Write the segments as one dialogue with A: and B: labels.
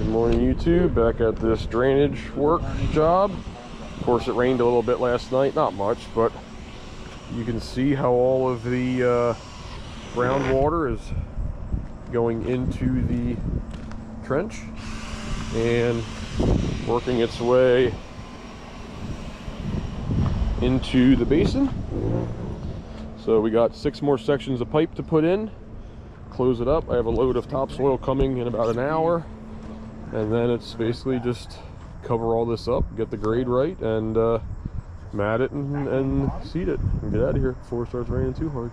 A: Good morning, YouTube. Back at this drainage work job. Of course, it rained a little bit last night, not much, but you can see how all of the groundwater is going into the trench and working its way into the basin. So we got 6 more sections of pipe to put in, close it up. I have a load of topsoil coming in about an hour, and then it's basically just cover all this up, get the grade right, and mat it and seed it and get out of here before it starts raining too hard.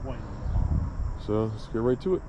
A: So let's get right to it.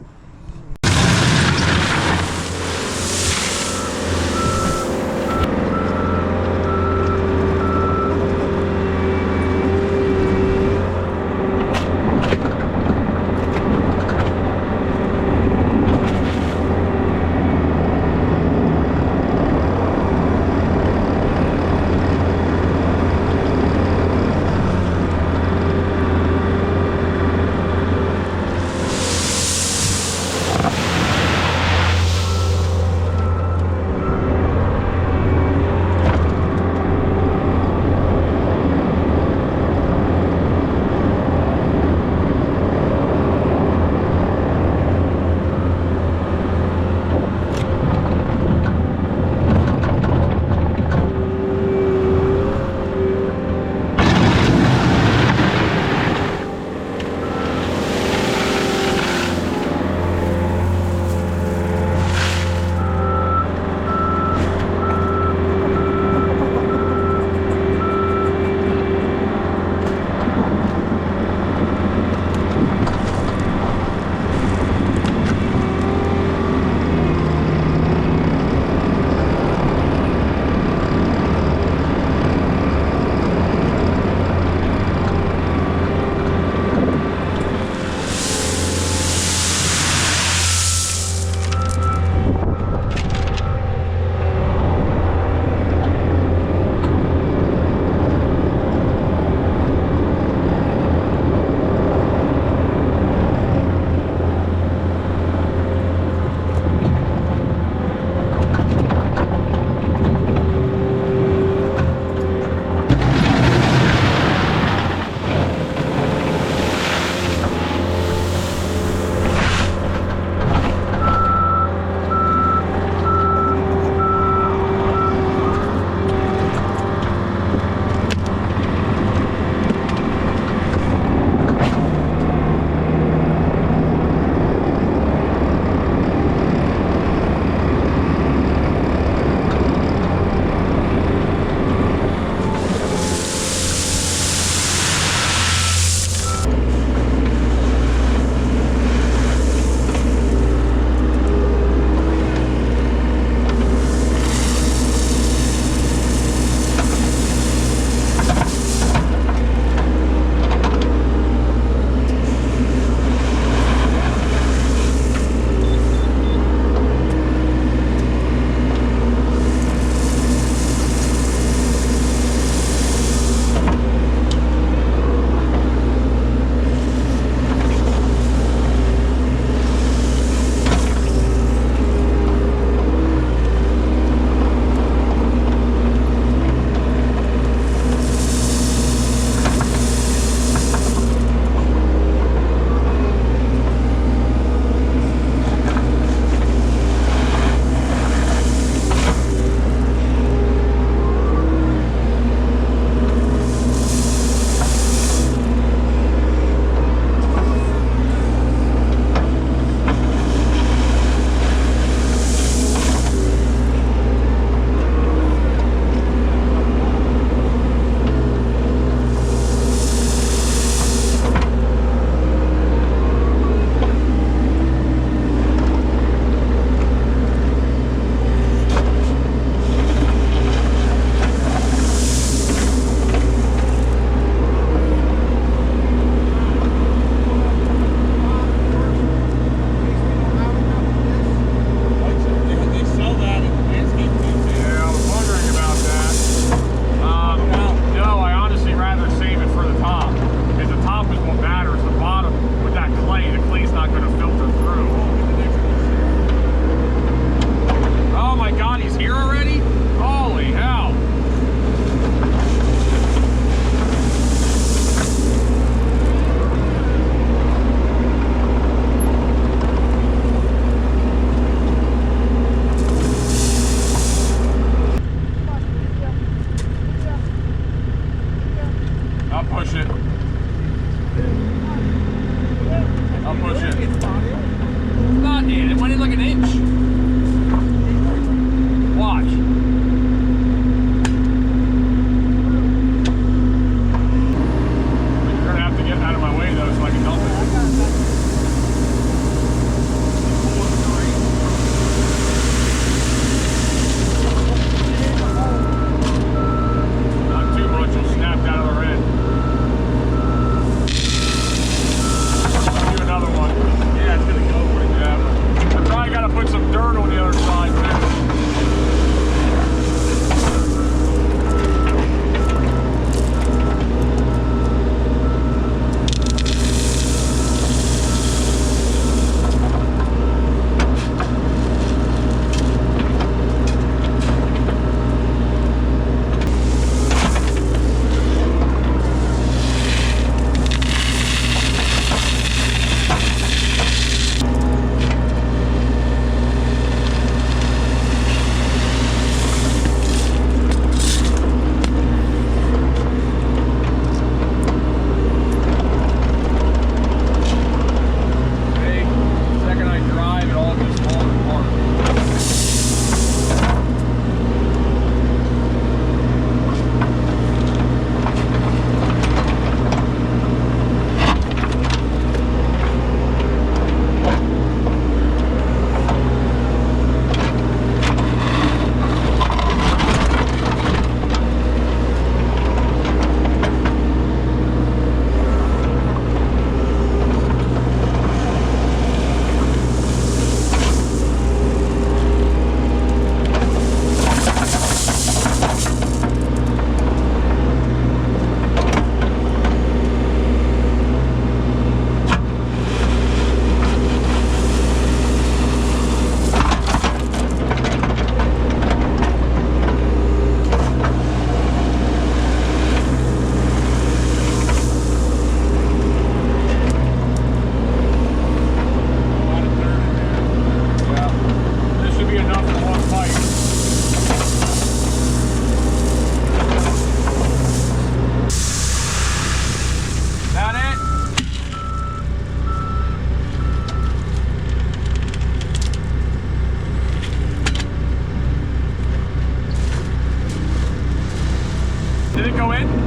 A: it go in?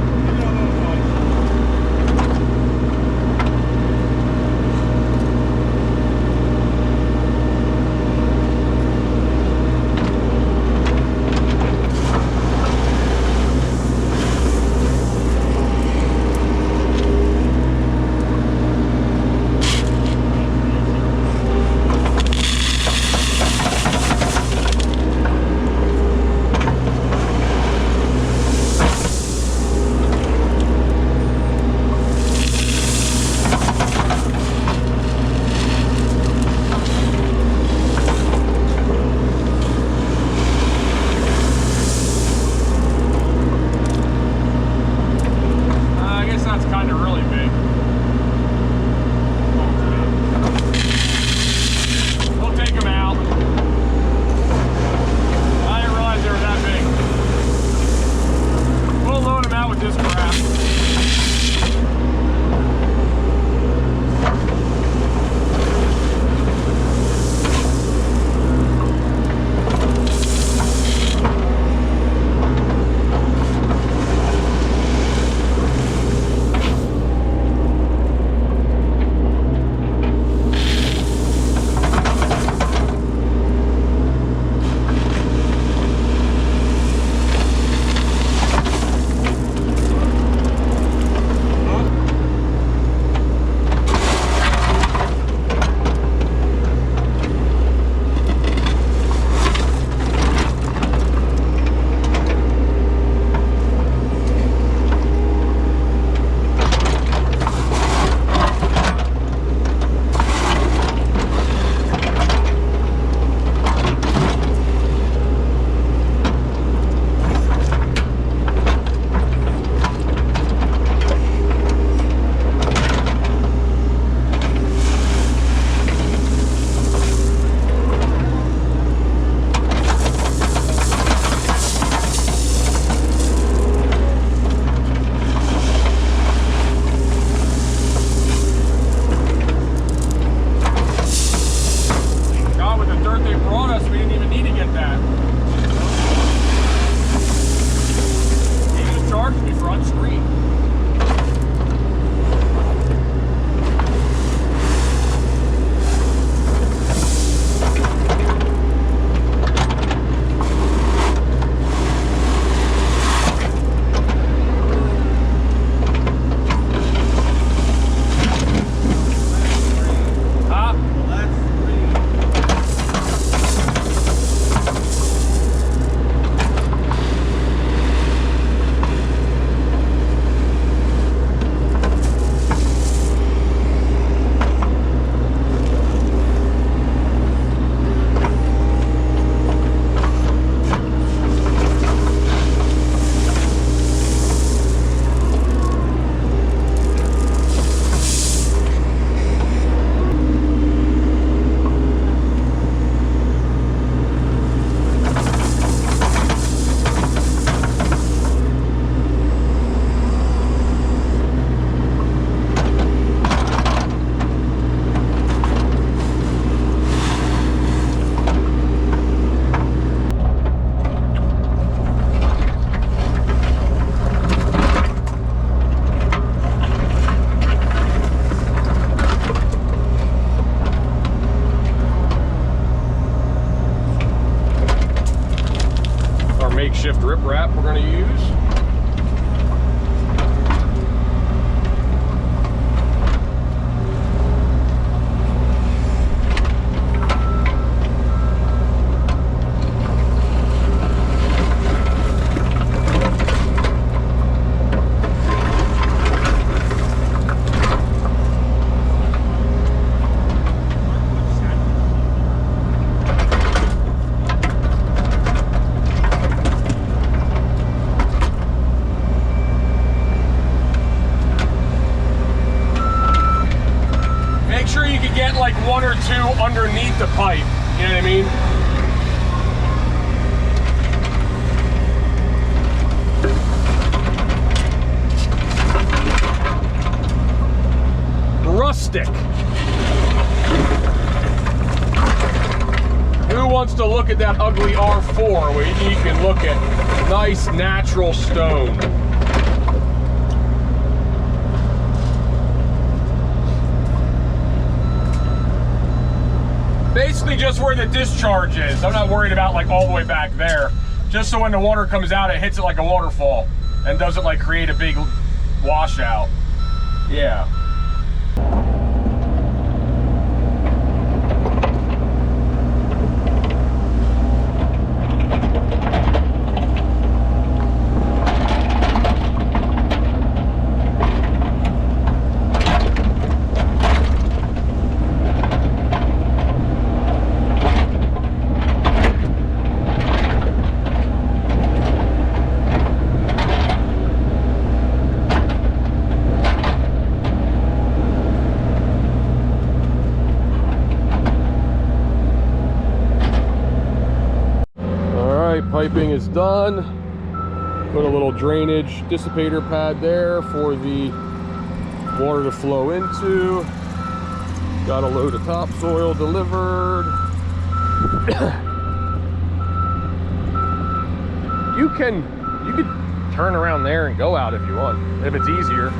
A: makeshift riprap we're going to use. Like one or two underneath the pipe, you know what I mean? Rustic. Who wants to look at that ugly R4 where you can look at nice natural stone?
B: Basically just where the discharge is. I'm not worried about like all the way back there. Just so when the water comes out, it hits it like a waterfall and doesn't like create a big washout. Yeah.
A: Piping is done. Put a little drainage dissipator pad there for the water to flow into. Got a load of topsoil delivered. You could turn around there and go out if you want, if it's easier.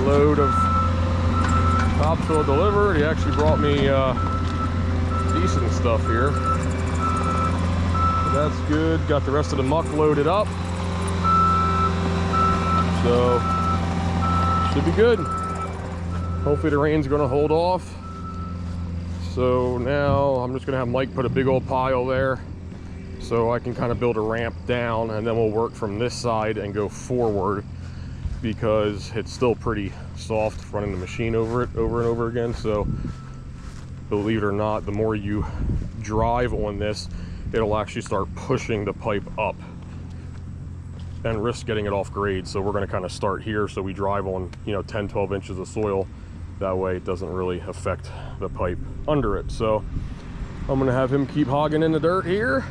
A: Load of topsoil delivered. He actually brought me decent stuff here. So that's good. Got the rest of the muck loaded up. So should be good. Hopefully the rain's going to hold off. So now I'm just going to have Mike put a big old pile there so I can kind of build a ramp down, and then we'll work from this side and go forward, because it's still pretty soft running the machine over it over and over again. So believe it or not, the more you drive on this, it'll actually start pushing the pipe up and risk getting it off grade. So we're going to kind of start here so we drive on, you know, 10-12 inches of soil. That way it doesn't really affect the pipe under it. So I'm going to have him keep hogging in the dirt here,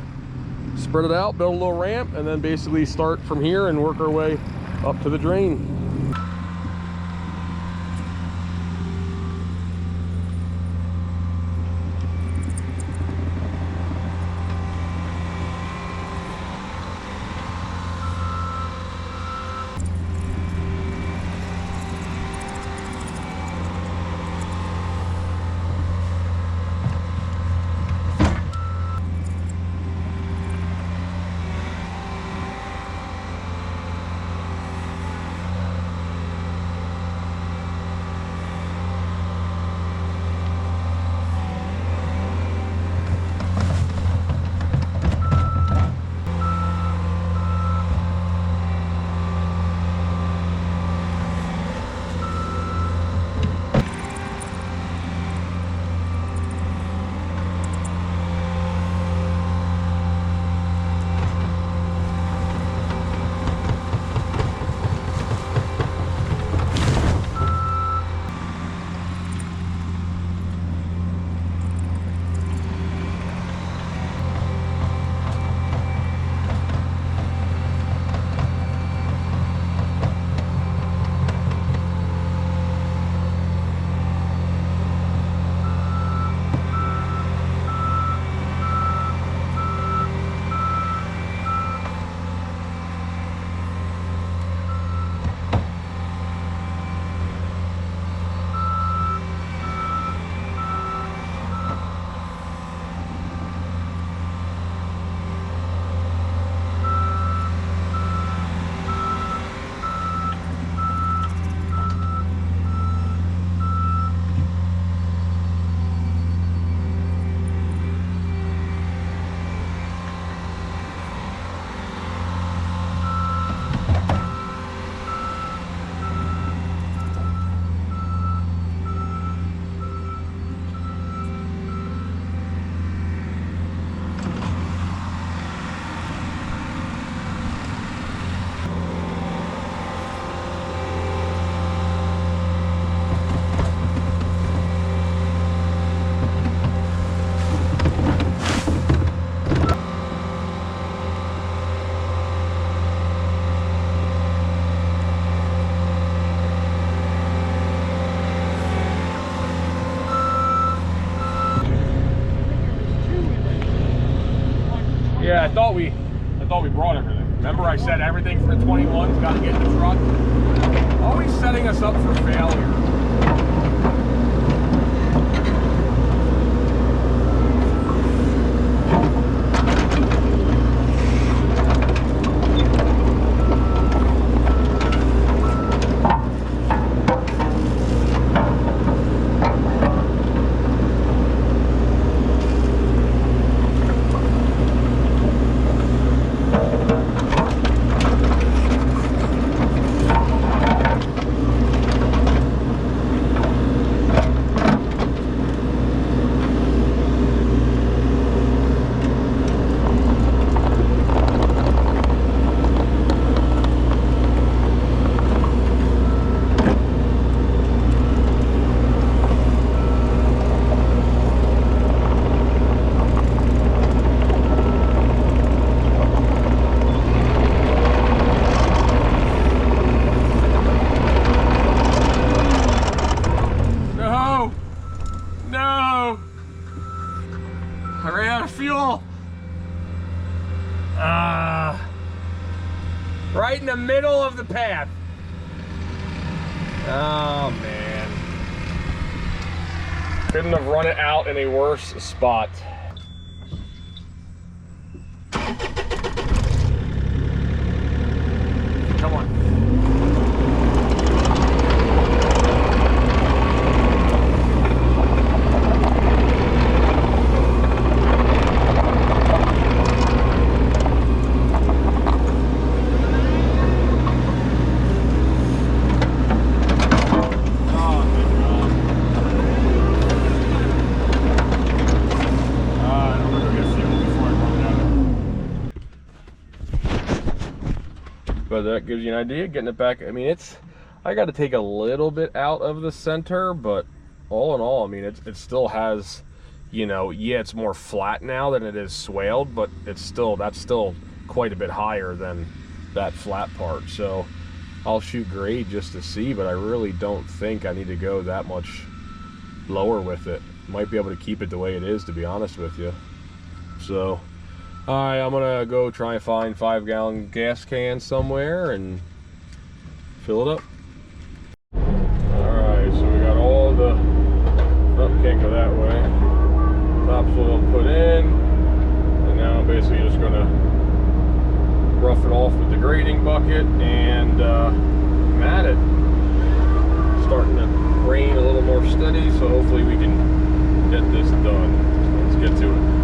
A: spread it out, build a little ramp, and then basically start from here and work our way up to the drain.
B: I thought we brought everything. Remember I said everything for the 21's got to get in the truck? Always setting us up for failure. Right in the middle of the path. Oh man. Couldn't have run it out in a worse spot. Come on. But that gives you an idea, getting it back. I mean, I got to take a little bit out of the center, but all in all, I mean, it still has, you know, yeah, it's more flat now than it is swaled, but that's still quite a bit higher than that flat part. So I'll shoot grade just to see, but I really don't think I need to go that much lower with it. Might be able to keep it the way it is, to be honest with you. So alright, I'm gonna go try and find 5-gallon gas can somewhere and fill it up. Alright, so we got all the, oh, can't go that way. Topsoil put in, and now I'm basically just gonna rough it off with the grading bucket and mat it. Starting to rain a little more steady, so hopefully we can get this done. So let's get to it.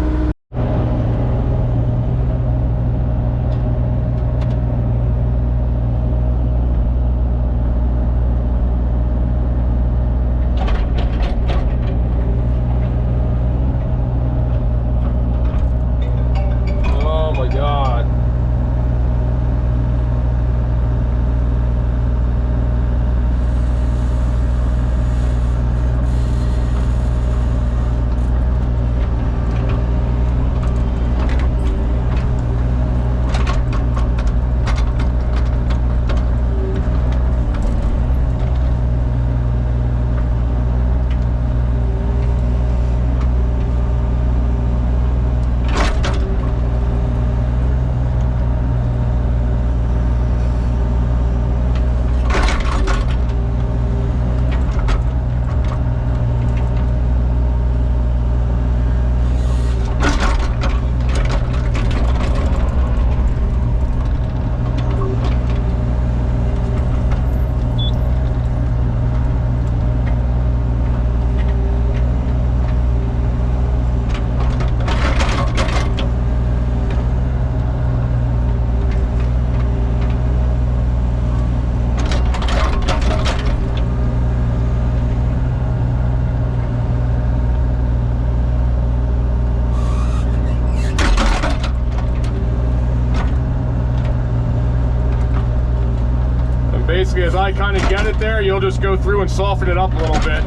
B: Basically, as I kind of get it there, you'll just go through and soften it up a little bit.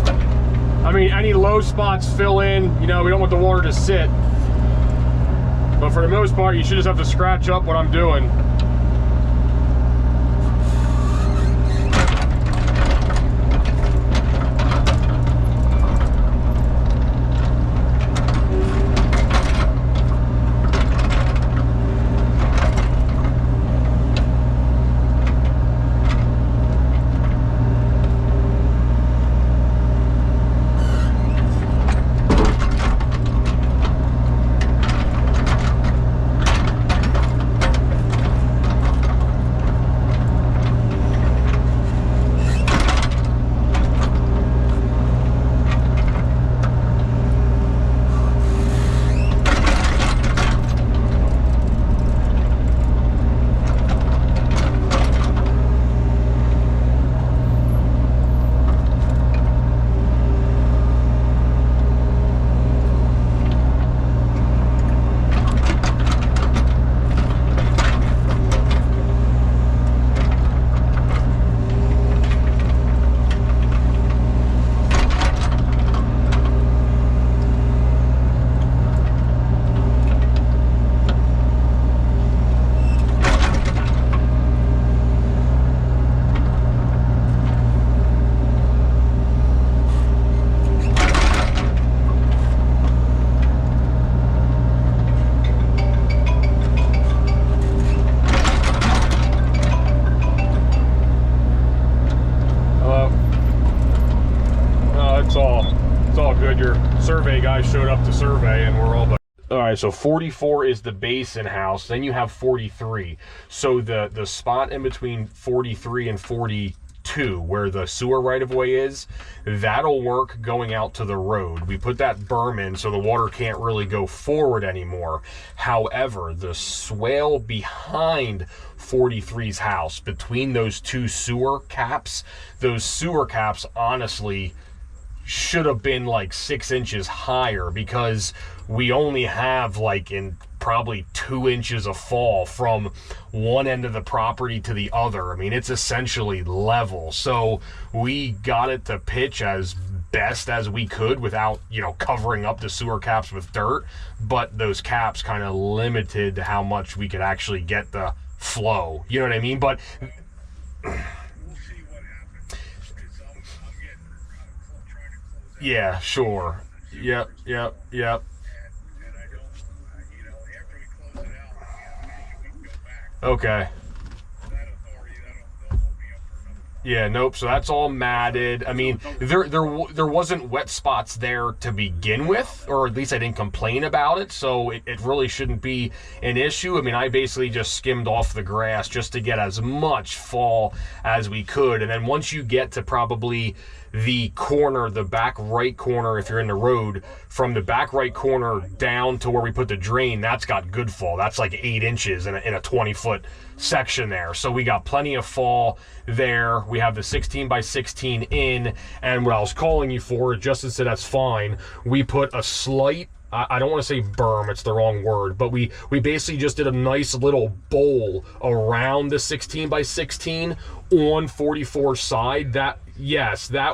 B: I mean, any low spots fill in, you know, we don't want the water to sit. But for the most part, you should just have to scratch up what I'm doing. guys showed up to survey and we're all done. All right, so 44 is the basin house. Then you have 43. So the spot in between 43 and 42, where the sewer right-of-way is, that'll work going out to the road. We put that berm in so the water can't really go forward anymore. However, the swale behind 43's house, between those two sewer caps, those sewer caps honestly should have been like 6 inches higher, because we only have like in probably 2 inches of fall from one end of the property to the other. I mean, it's essentially level. So we got it to pitch as best as we could without, you know, covering up the sewer caps with dirt, but those caps kind of limited how much we could actually get the flow. You know what I mean? But yeah, sure. Yep.
C: And I don't, you know, after we close it out, we can go back.
B: Okay.
C: That authority, they'll hold me up for another.
B: Yeah, nope. So that's all matted. I mean, there wasn't wet spots there to begin with, or at least I didn't complain about it. So it really shouldn't be an issue. I mean, I basically just skimmed off the grass just to get as much fall as we could. And then once you get to probably the corner, the back right corner, if you're in the road, from the back right corner down to where we put the drain, that's got good fall. That's like 8 inches in a 20-foot section there. So we got plenty of fall there. We have the 16 by 16 in, and what I was calling you for, Justin said that's fine. We put a slight, I don't want to say berm, it's the wrong word, but we basically just did a nice little bowl around the 16 by 16 on 44 side. That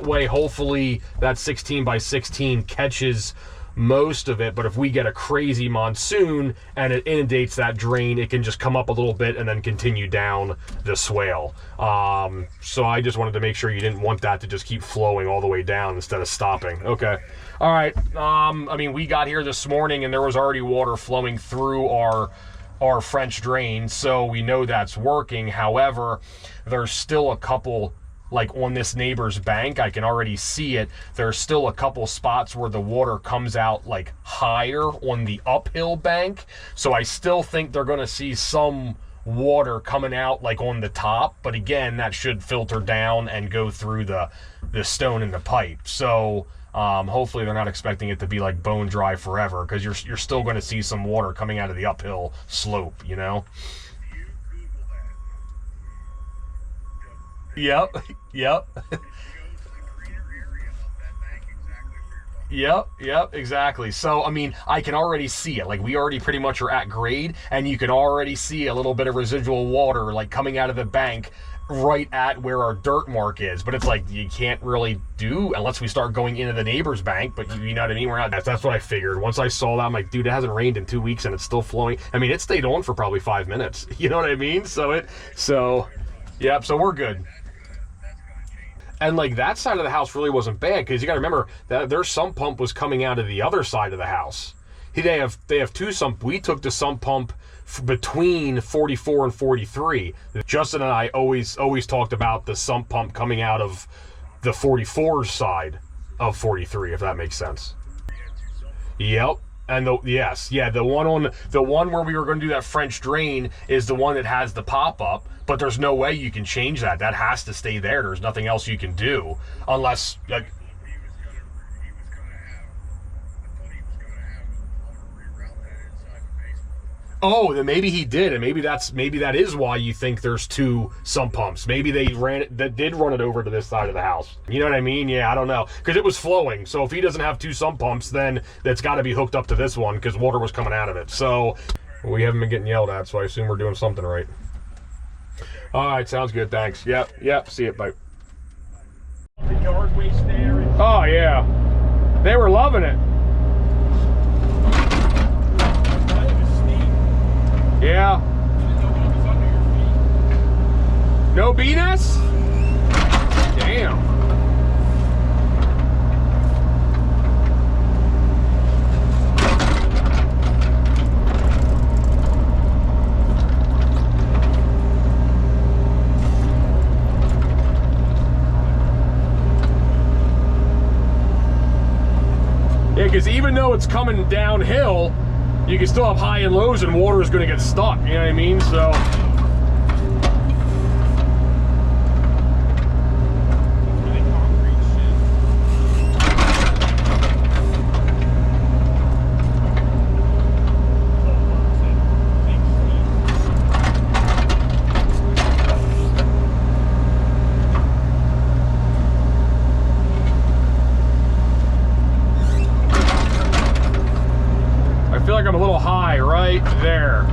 B: way hopefully that 16 by 16 catches most of it, but if we get a crazy monsoon and it inundates that drain, it can just come up a little bit and then continue down the swale. So I just wanted to make sure you didn't want that to just keep flowing all the way down instead of stopping. Okay. All right. I mean, we got here this morning and there was already water flowing through our French drain, so we know that's working. However, there's still a couple, like on this neighbor's bank, I can already see it. There's still a couple spots where the water comes out like higher on the uphill bank. So I still think they're gonna see some water coming out like on the top, but again, that should filter down and go through the stone in the pipe. So hopefully they're not expecting it to be like bone dry forever, because you're still gonna see some water coming out of the uphill slope, you know? Yep. Yep, exactly. So, I mean, I can already see it. Like, we already pretty much are at grade, and you can already see a little bit of residual water, like, coming out of the bank right at where our dirt mark is. But it's like, you can't really do, unless we start going into the neighbor's bank, but you know what I mean? We're not, that's what I figured. Once I saw that, I'm like, dude, it hasn't rained in 2 weeks, and it's still flowing. I mean, it stayed on for probably 5 minutes. You know what I mean? Yep, so we're good. And like that side of the house really wasn't bad, because you got to remember that their sump pump was coming out of the other side of the house. They have two sump. We took the sump pump between 44 and 43. Justin and I always talked about the sump pump coming out of the 44 side of 43, if that makes sense. Yep. And the one where we were going to do that French drain is the one that has the pop-up, but there's no way you can change that. That has to stay there. There's nothing else you can do unless like, oh, then maybe he did, and maybe that is why you think there's two sump pumps. Maybe they did run it over to this side of the house. You know what I mean? Yeah, I don't know, because it was flowing. So if he doesn't have two sump pumps, then that's got to be hooked up to this one, because water was coming out of it. So we haven't been getting yelled at, so I assume we're doing something right. All right, sounds good. Thanks. Yep. See it. Bye.
C: Yard waste there.
B: Oh yeah, they were loving it. Yeah. No BNS? Damn. Yeah, because even even though it's coming downhill, you can still have high and lows and water is going to get stuck, you know what I mean? So
C: Really concrete shit. Little works and big steam.
B: I feel like I'm a little high right there.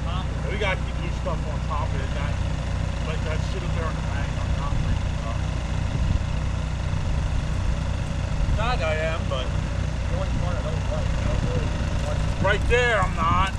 C: top of it. We gotta keep loose stuff on top of it. Like that shit up there on the bank on top of it. Not I am, but the only part I don't like. Right there, I'm not.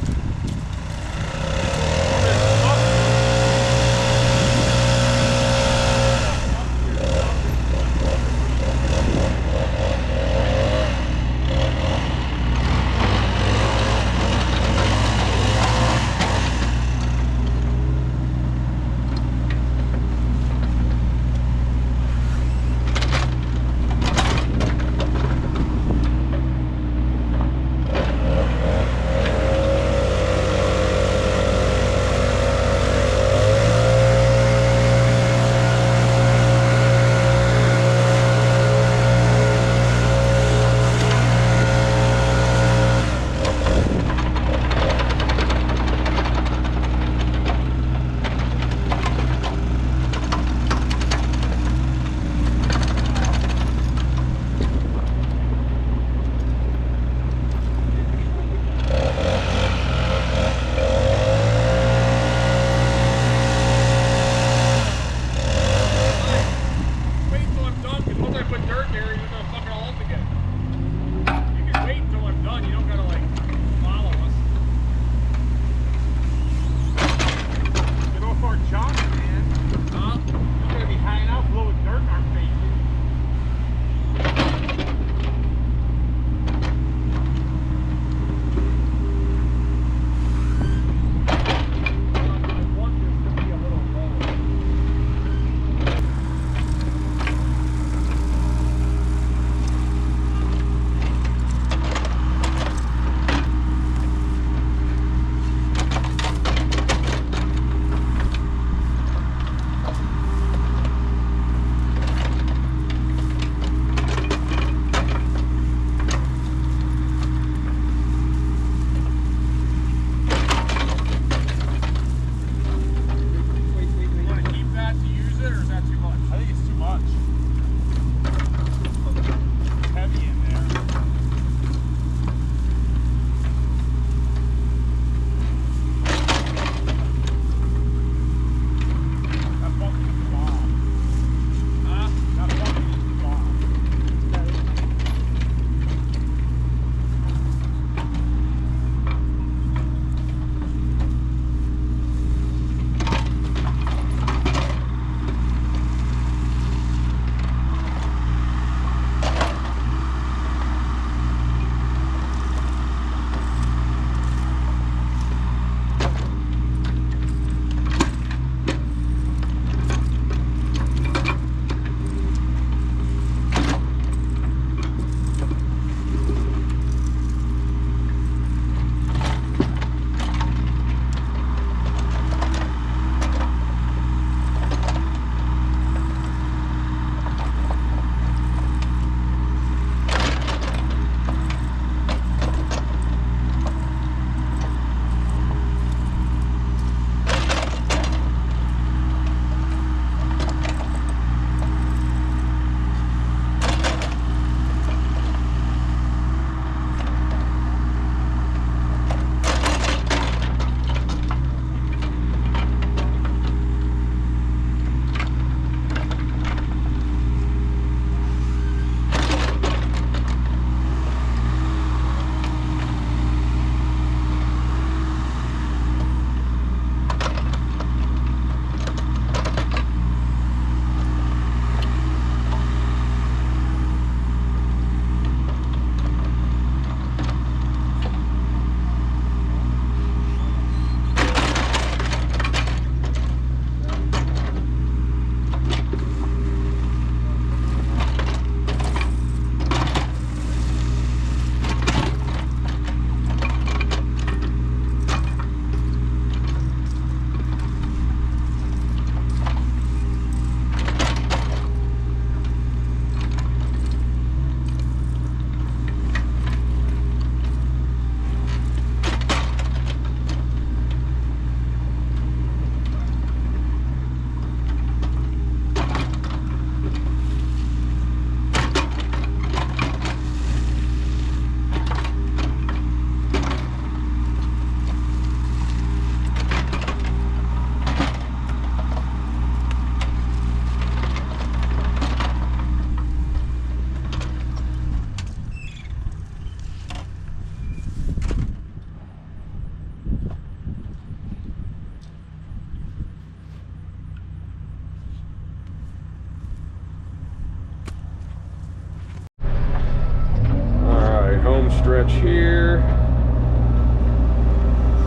A: stretch here.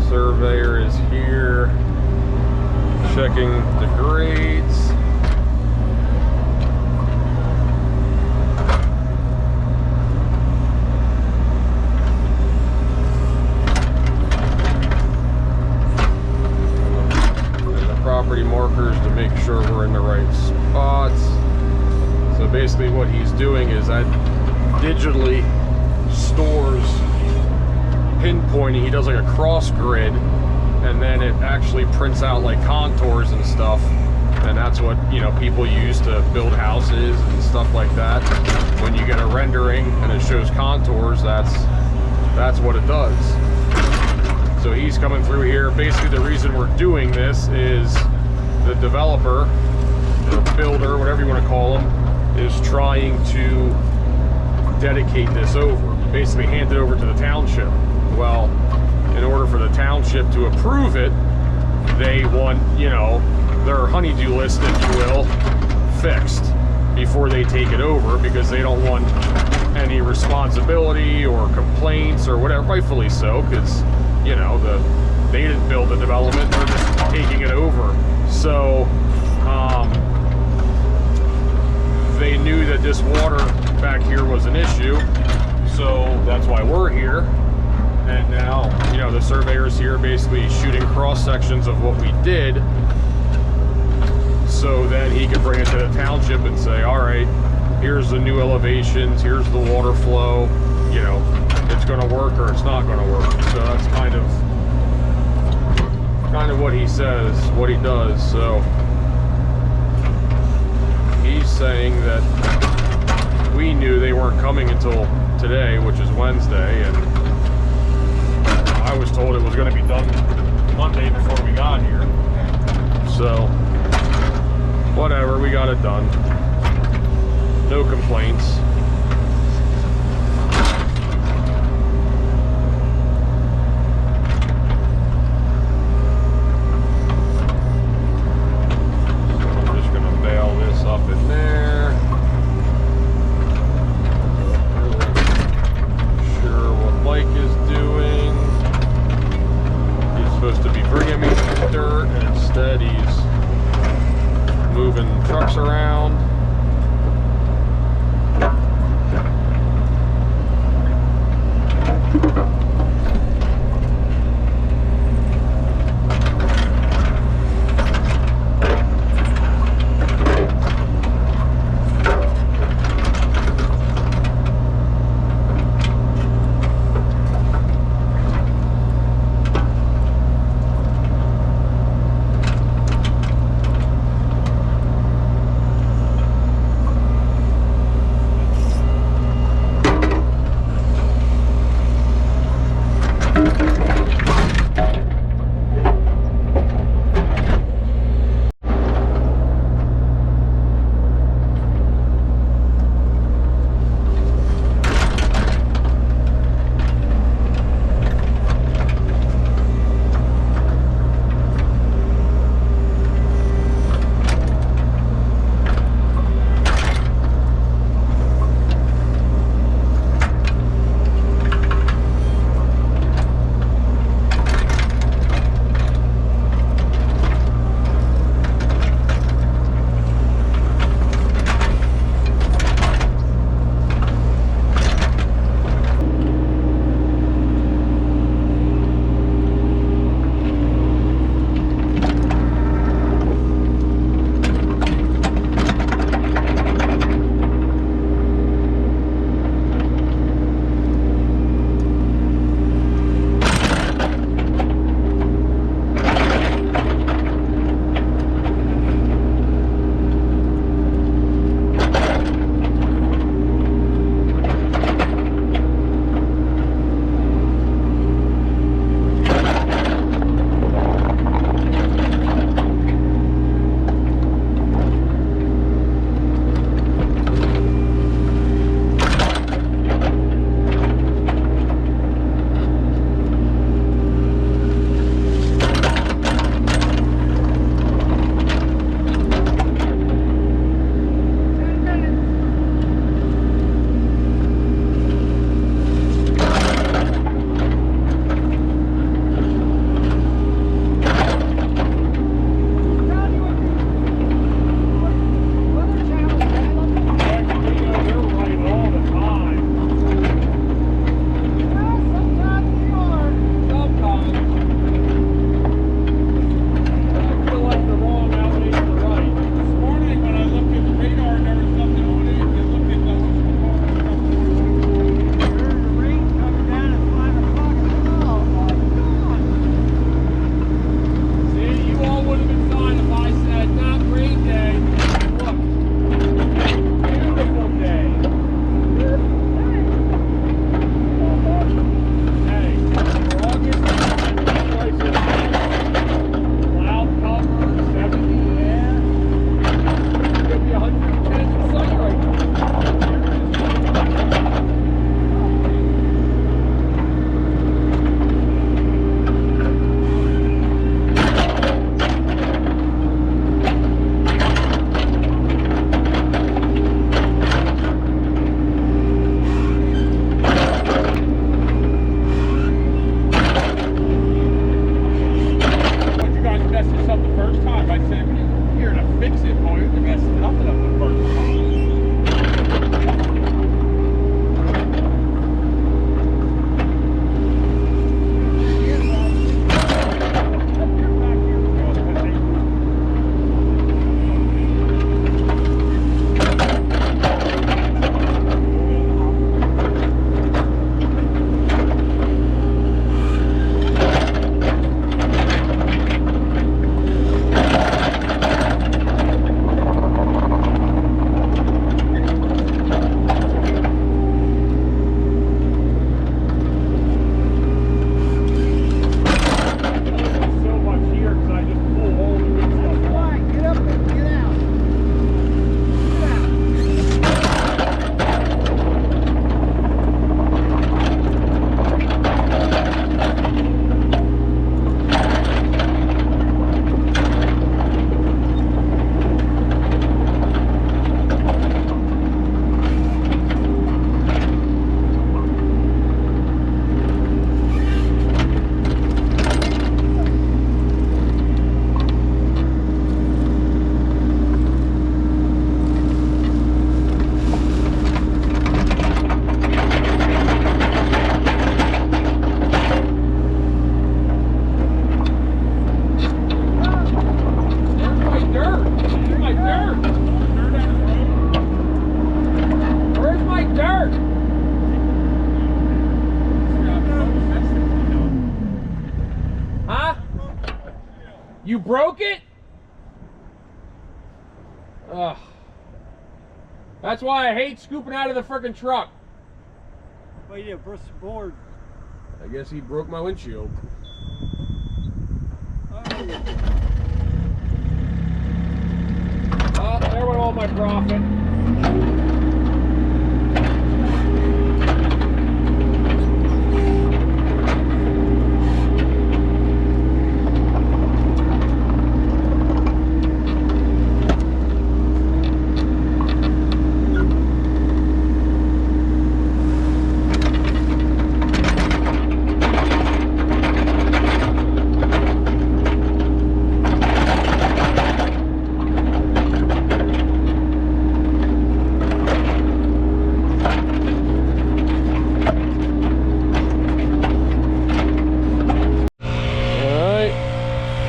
A: Surveyor is here, checking the grades. And the property markers to make sure we're in the right spots. So basically what he's doing is that digitally stores pinpointing. He does like a cross grid, and then it actually prints out like contours and stuff, and that's what, you know, people use to build houses and stuff like that. When you get a rendering and it shows contours, that's what it does. So he's coming through here. Basically the reason we're doing this is the developer, the builder, whatever you want to call him, is trying to dedicate this over, basically hand it over to the township. Well, in order for the township to approve it, they want, you know, their honeydew list, if you will, fixed before they take it over, because they don't want any responsibility or complaints or whatever, rightfully so, because, you know, they didn't build the development, they're just taking it over. So they knew that this water back here was an issue, so that's why we're here. And now, you know, the surveyor's here basically shooting cross sections of what we did, so then he could bring it to the township and say, all right, here's the new elevations, here's the water flow, you know, it's going to work or it's not going to work. So that's kind of what he says, what he does. So he's saying that we knew they weren't coming until today, which is Wednesday, and I was told it was going to be done Monday before we got here. So, whatever, we got it done. No complaints. So I'm just going to bail this up in there. Not really sure what Mike is doing. Supposed to be bringing me some dirt, and instead he's moving trucks around.
B: You broke it? Ugh. That's why I hate scooping out of the frickin' truck.
C: Well, yeah, burst the board.
B: I guess he broke my windshield. Oh, there went all my profit.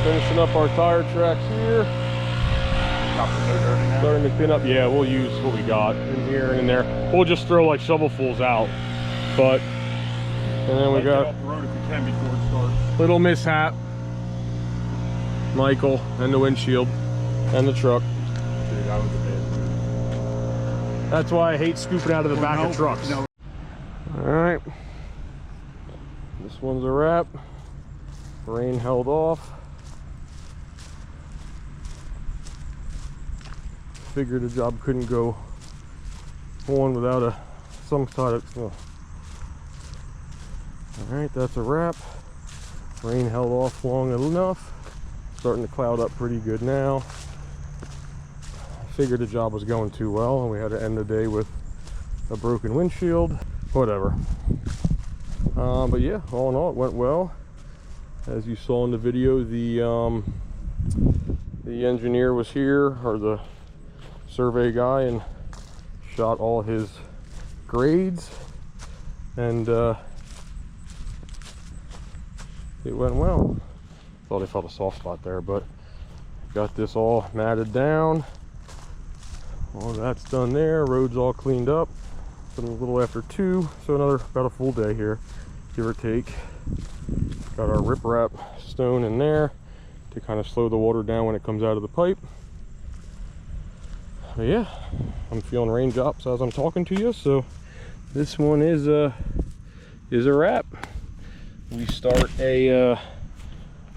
A: Finishing up our tire tracks here. Starting to clean up. Yeah, we'll use what we got in here and in there. We'll just throw like shovelfuls out. But, and then we got
C: off the road if you can before it starts.
A: Little mishap. Michael and the windshield and the truck.
C: Dude, that was a bit.
A: That's why I hate scooping out of the back of trucks.
C: No.
A: All right. This one's a wrap. Rain held off. Figured the job couldn't go on without some sort of. All right, that's a wrap. Rain held off long enough. Starting to cloud up pretty good now. Figured the job was going too well, and we had to end the day with a broken windshield. Whatever. But yeah, all in all, it went well. As you saw in the video, the engineer was here, or the survey guy, and shot all his grades, and it went well. Thought I felt a soft spot there, but got this all matted down. All that's done there. Road's all cleaned up. It's a little after 2, so about a full day here, give or take. Got our riprap stone in there to kind of slow the water down when it comes out of the pipe. But yeah, I'm feeling raindrops as I'm talking to you, so this one is a wrap. We start a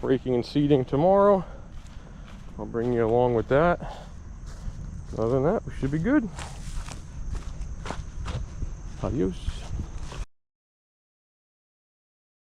A: braking and seating tomorrow. I'll bring you along with that. Other than that, we should be good. Adios.